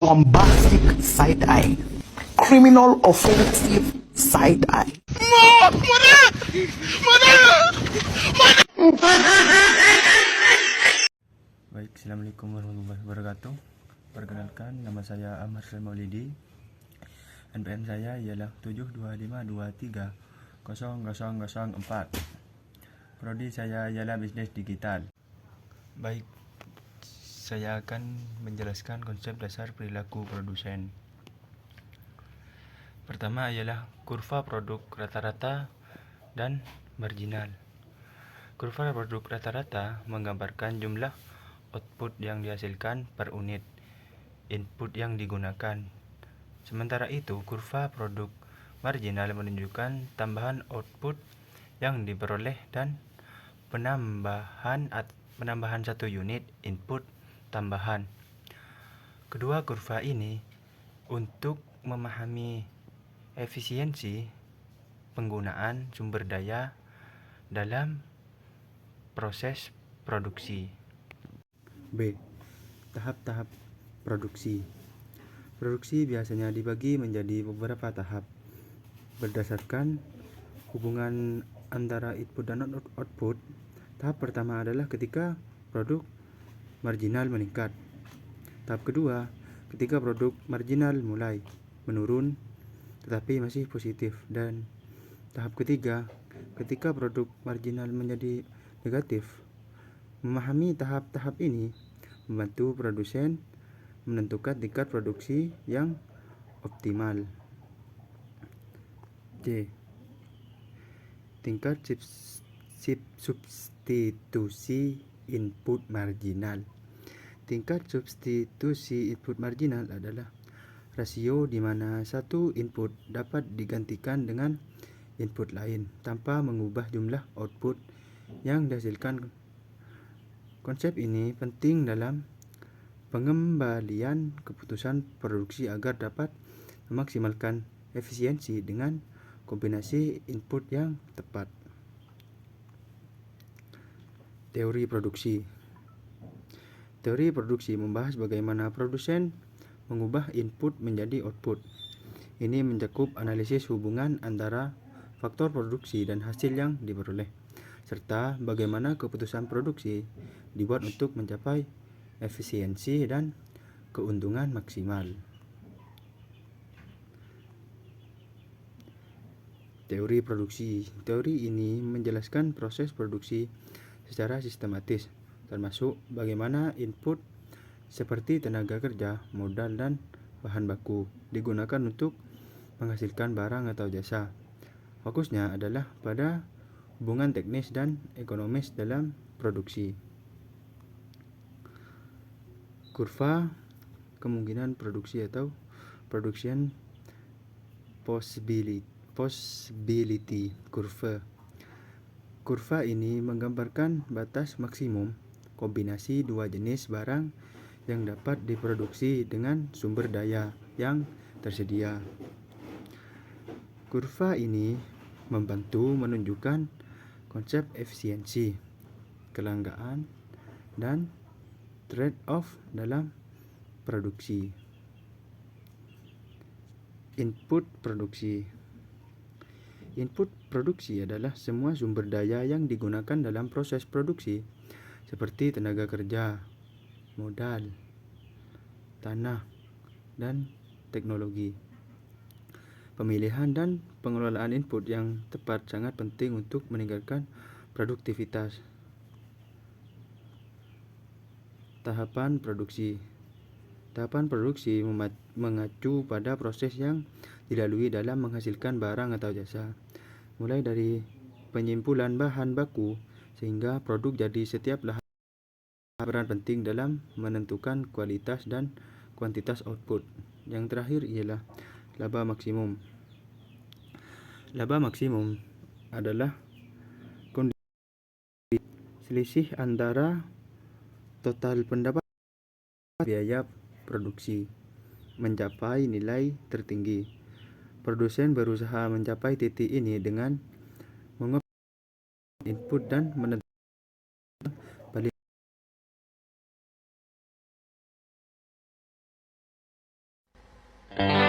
bombastic side eye, criminal offensive side eye. Baik, Assalamualaikum warahmatullahi wabarakatuh. Perkenalkan, nama saya Amar Maulidi. NPM saya ialah 725230004. Prodi saya ialah Bisnis Digital. Baik, saya akan menjelaskan konsep dasar perilaku produsen. Pertama ialah kurva produk rata-rata dan marginal. Kurva produk rata-rata menggambarkan jumlah output yang dihasilkan per unit input yang digunakan. Sementara itu, kurva produk marginal menunjukkan tambahan output yang diperoleh dan penambahan satu unit input tambahan. Kedua kurva ini untuk memahami efisiensi penggunaan sumber daya dalam proses produksi. B. Tahap-tahap produksi. Produksi biasanya dibagi menjadi beberapa tahap berdasarkan hubungan antara input dan output. Tahap pertama adalah ketika produk marginal meningkat. Tahap kedua, ketika produk marginal mulai menurun tetapi masih positif. Dan tahap ketiga, ketika produk marginal menjadi negatif. Memahami tahap-tahap ini membantu produsen menentukan tingkat produksi yang optimal. C. Tingkat substitusi input marginal. Tingkat substitusi input marginal adalah rasio di mana satu input dapat digantikan dengan input lain tanpa mengubah jumlah output yang dihasilkan. Konsep ini penting dalam pengembalian keputusan produksi agar dapat memaksimalkan efisiensi dengan kombinasi input yang tepat. Teori produksi. Teori produksi membahas bagaimana produsen mengubah input menjadi output. Ini mencakup analisis hubungan antara faktor produksi dan hasil yang diperoleh, serta bagaimana keputusan produksi dibuat untuk mencapai efisiensi dan keuntungan maksimal. Teori produksi. Teori ini menjelaskan proses produksi secara sistematis, termasuk bagaimana input seperti tenaga kerja, modal, dan bahan baku digunakan untuk menghasilkan barang atau jasa. Fokusnya adalah pada hubungan teknis dan ekonomis dalam produksi. Kurva kemungkinan produksi atau production possibility curve. Kurva ini menggambarkan batas maksimum kombinasi dua jenis barang yang dapat diproduksi dengan sumber daya yang tersedia. Kurva ini membantu menunjukkan konsep efisiensi, kelangkaan, dan trade-off dalam produksi. Input produksi. Input produksi adalah semua sumber daya yang digunakan dalam proses produksi, seperti tenaga kerja, modal, tanah, dan teknologi. Pemilihan dan pengelolaan input yang tepat sangat penting untuk meningkatkan produktivitas. Tahapan produksi. Tahapan produksi mengacu pada proses yang dilalui dalam menghasilkan barang atau jasa, mulai dari penyimpulan bahan baku sehingga produk jadi. Setiap tahap berperan penting dalam menentukan kualitas dan kuantitas output. Yang terakhir ialah laba maksimum. Laba maksimum adalah kondisi selisih antara total pendapatan biaya produksi mencapai nilai tertinggi. Produsen berusaha mencapai titik ini dengan mengoptimalkan input dan menentukan eye.